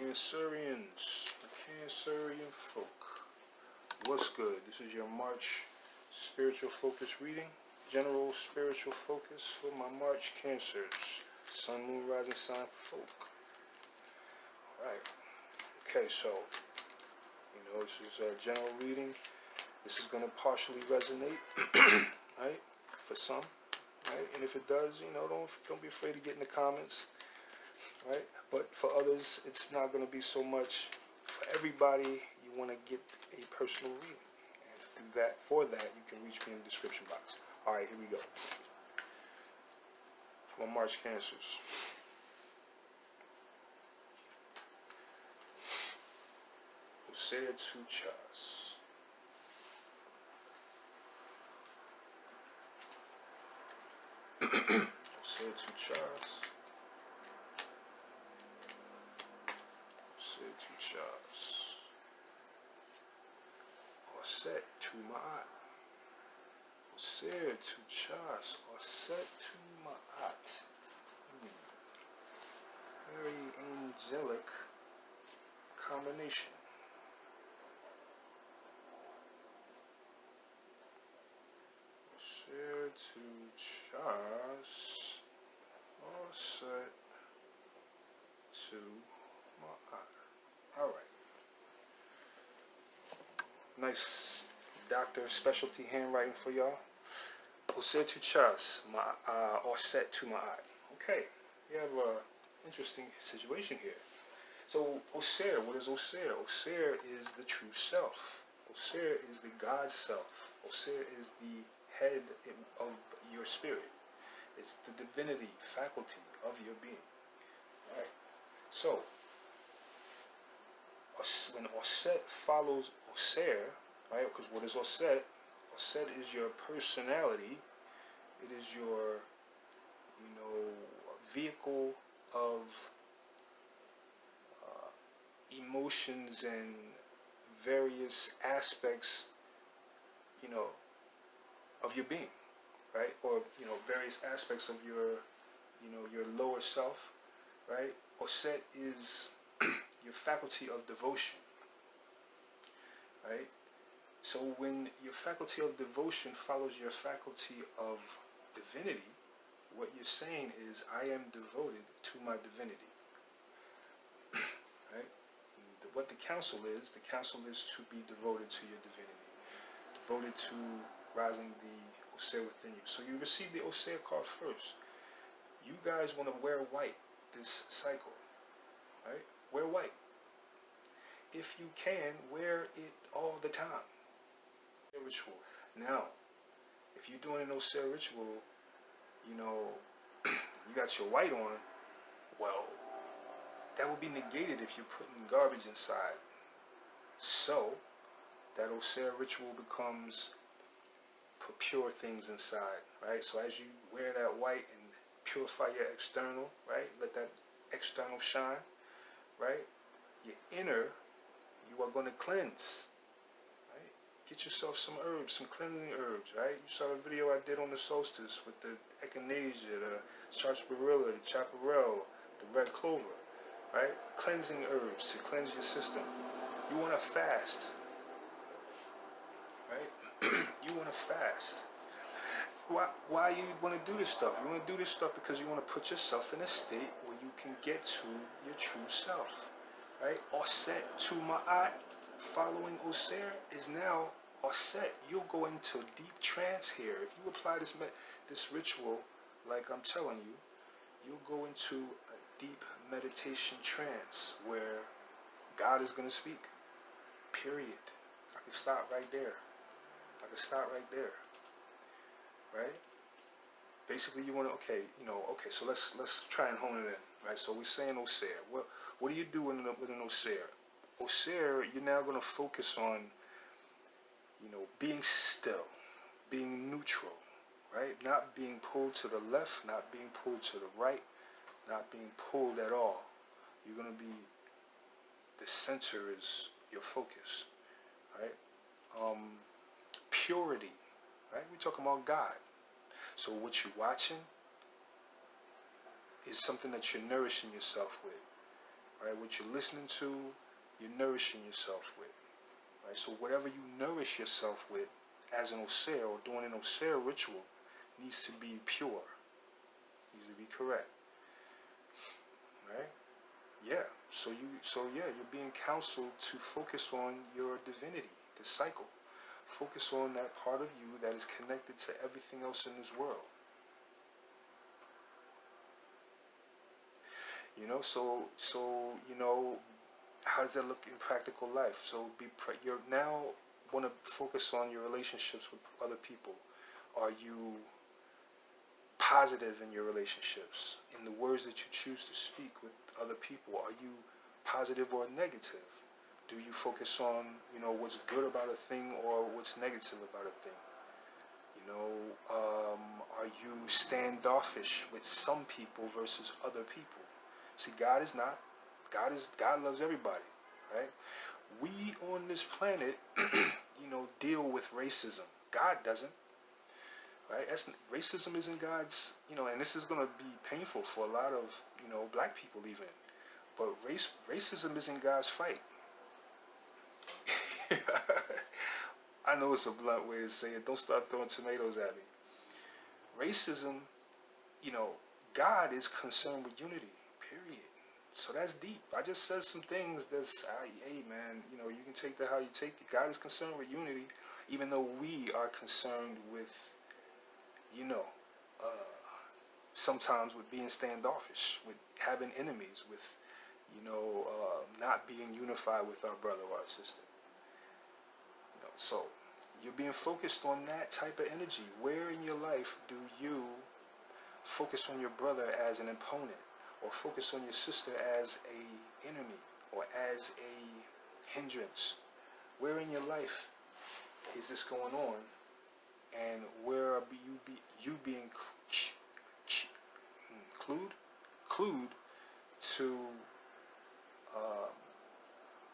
Cancerians, the Cancerian folk. What's good? This is your March spiritual focus reading. General spiritual focus for my March Cancers. Sun, Moon, Rising Sign folk. Alright. Okay, so, this is a general reading. This is going to partially resonate, right, for some, right? And if it does, don't be afraid to get in the comments, right? But for others, it's not going to be so much. For everybody, you want to get a personal reading. And for that, you can reach me in the description box. All right, here we go. For March Cancers. Osea tu chas. Osea tu chas. Osea tu chas. Osea tu ma'at. Osea tu chas. Osea tu ma'at. Very angelic combination. Osea tu chas. Osea tu ma'at. All right. Nice doctor specialty handwriting for y'all. Osea tu chas. Osea tu ma'at. Okay. You have a interesting situation here. So Osea, what is Osea? Osea is the true self. Osea is the God self. Osea is the head of your spirit. It's the divinity, faculty of your being. All right. So when Osset follows Osea, right? Because what is Osset? Osset is your personality. It is your, vehicle of emotions and various aspects, of your being, right? Or, various aspects of your, your lower self, right? Osset is your faculty of devotion, right? So when your faculty of devotion follows your faculty of divinity, what you're saying is, I am devoted to my divinity, right? And what the counsel is to be devoted to your divinity, devoted to rising the Osea within you. So you receive the Osea card first. You guys want to wear white this cycle, right? Wear white. If you can, wear it all the time. Ritual. Now, if you're doing an Osea ritual, you got your white on, well, that will be negated if you're putting garbage inside. So, that Osea ritual becomes put pure things inside, right? So as you wear that white and purify your external, right? Let that external shine, right? Your inner, you are going to cleanse. Get yourself some herbs, some cleansing herbs, right? You saw the video I did on the solstice with the echinacea, the sarsaparilla, the chaparral, the red clover, right? Cleansing herbs to cleanse your system. You want to fast, right? You want to fast. Why you want to do this stuff? You want to do this stuff because you want to put yourself in a state where you can get to your true self, right? Osset tu ma'at, following Osea, is now Osset. You'll go into deep trance here. If you apply this ritual, like I'm telling you, you'll go into a deep meditation trance where God is going to speak. Period. I can stop right there. Right? Basically, you want to, so let's try and hone it in, right? So we're saying Osea. What do you do with an Osea? Osea, you're now going to focus on, being still, being neutral, right? Not being pulled to the left, not being pulled to the right, not being pulled at all. You're going to be, the center is your focus, right? Purity, right? We're talking about God. So what you're watching is something that you're nourishing yourself with. right? What you're listening to, you're nourishing yourself with, right? So whatever you nourish yourself with as an Osir or doing an Osir ritual needs to be pure, needs to be correct, right? Yeah. You're being counseled to focus on your divinity, the cycle. Focus on that part of you that is connected to everything else in this world. You know, how does that look in practical life? So you're now want to focus on your relationships with other people. Are you positive in your relationships? In the words that you choose to speak with other people, are you positive or negative? Do you focus on, what's good about a thing or what's negative about a thing? Are you standoffish with some people versus other people? See, God is not. God loves everybody, right? We on this planet, deal with racism. God doesn't, right? Racism isn't God's, and this is going to be painful for a lot of, black people even. But racism isn't God's fight. I know it's a blunt way to say it. Don't start throwing tomatoes at me. Racism, God is concerned with unity, period. So that's deep. I just said some things that's, hey man, you can take that how you take it. God is concerned with unity, even though we are concerned with, sometimes with being standoffish, with having enemies, with, not being unified with our brother or our sister. So you're being focused on that type of energy. Where in your life do you focus on your brother as an opponent, or focus on your sister as a enemy, or as a hindrance? Where in your life is this going on, and where are you being clued to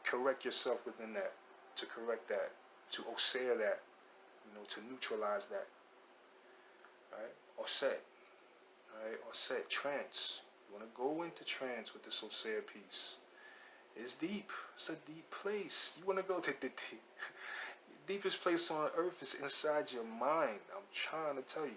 correct yourself within that, to correct that, to osir that, to neutralize that, right? Osir, right? Osir, trance. You want to go into trance with this Osir piece. It's deep. It's a deep place. You want to go to the deepest place on earth is inside your mind. I'm trying to tell you.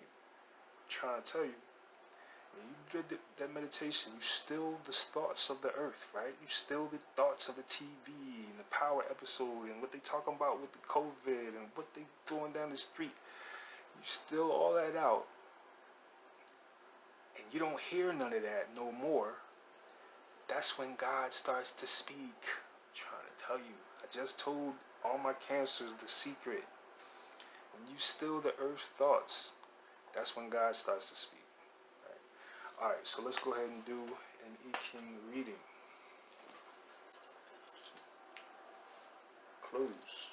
When you do that meditation, you still the thoughts of the earth, right? You still the thoughts of the TV and the Power episode and what they talking about with the COVID and what they throwing down the street. You still all that out. And you don't hear none of that no more. That's when God starts to speak. I'm trying to tell you. I just told all my cancers the secret. When you still the earth thoughts, that's when God starts to speak. Alright, so let's go ahead and do an Ching reading. Closed.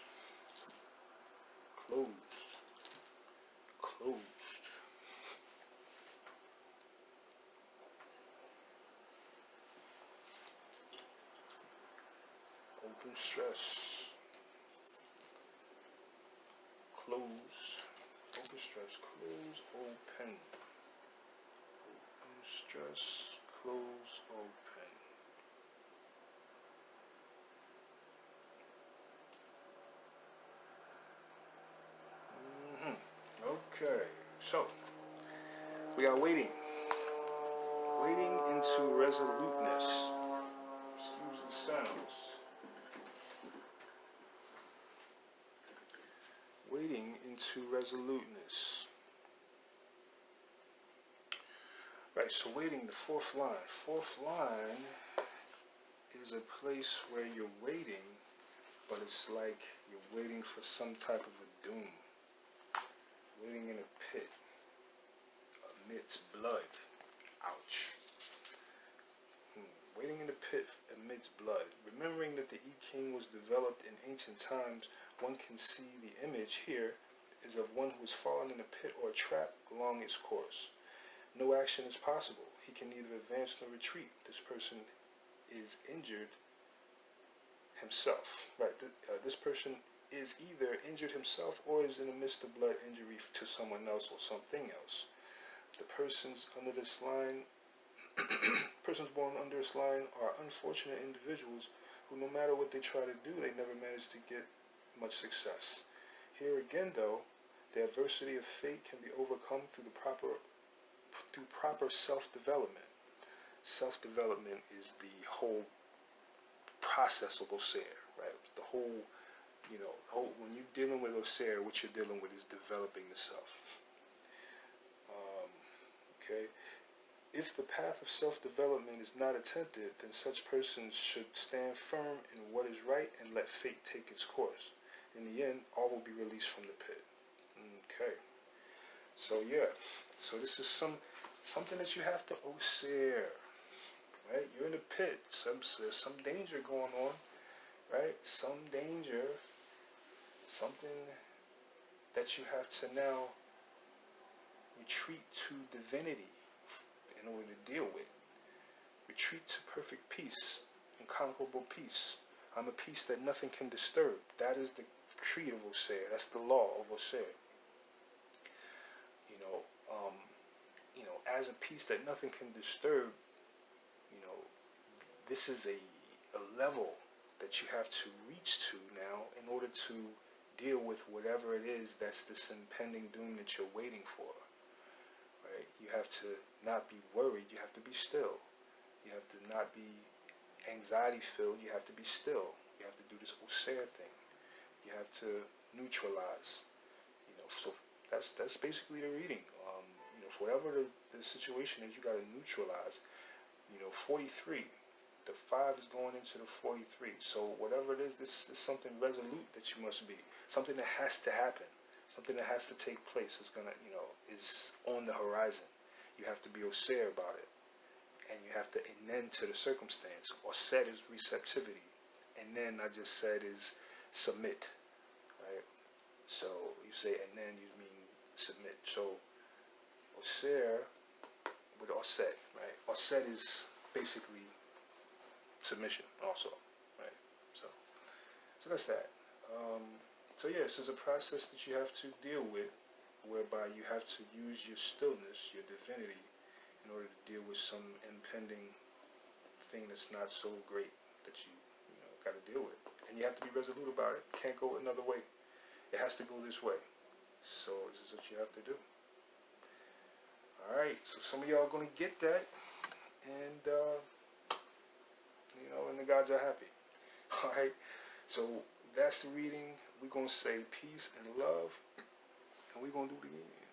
Open stress. Close. Open stress. Close. Open. Stress, close, open. Okay, so we are waiting into resoluteness. Excuse the sounds. Waiting into resoluteness. Right, so waiting, the fourth line. Fourth line is a place where you're waiting, but it's like you're waiting for some type of a doom. Waiting in a pit amidst blood. Ouch. Waiting in the pit amidst blood. Remembering that the I Ching was developed in ancient times, one can see the image here is of one who has fallen in a pit or a trap along its course. No action is possible. He can neither advance nor retreat. This person is injured himself. Right. This person is either injured himself or is in the midst of blood injury to someone else or something else. The persons under this line Persons born under this line are unfortunate individuals who, no matter what they try to do, they never manage to get much success. Here again, though, the adversity of fate can be overcome through proper self-development. Self-development is the whole process of Osir, right? The whole, when you're dealing with Osir, what you're dealing with is developing the self. Okay? If the path of self-development is not attempted, then such persons should stand firm in what is right and let fate take its course. In the end, all will be released from the pit. Okay. So yeah. So this is something that you have to Osir. Right? You're in the pit. There's some danger going on. Right? Some danger. Something that you have to now retreat to divinity in order to deal with. Retreat to perfect peace, incomparable peace. I'm a peace that nothing can disturb. That is the creed of Osir. That's the law of Osir. As a peace that nothing can disturb, this is a level that you have to reach to now in order to deal with whatever it is that's this impending doom that you're waiting for. Right? You have to not be worried. You have to be still. You have to not be anxiety filled. You have to be still. You have to do this Osir thing. You have to neutralize. So that's basically the reading. For whatever the situation is, you got to neutralize. 43. The 5 is going into the 43. So whatever it is, this is something resolute that you must be. Something that has to happen. Something that has to take place is is on the horizon. You have to be Osir about it. And you have to enen to the circumstance. Oset is receptivity. And then I just said is submit. Right? So you say and then you mean submit. So Osir with Oset, right? Oset is basically submission also, right? So that's that. This is a process that you have to deal with, whereby you have to use your stillness, your divinity, in order to deal with some impending thing that's not so great that you got to deal with. And you have to be resolute about it. Can't go another way. It has to go this way. So this is what you have to do. Alright, so some of y'all are going to get that. And, and the gods are happy. Alright, so that's the reading. We're going to say peace and love. And we're going to do it again.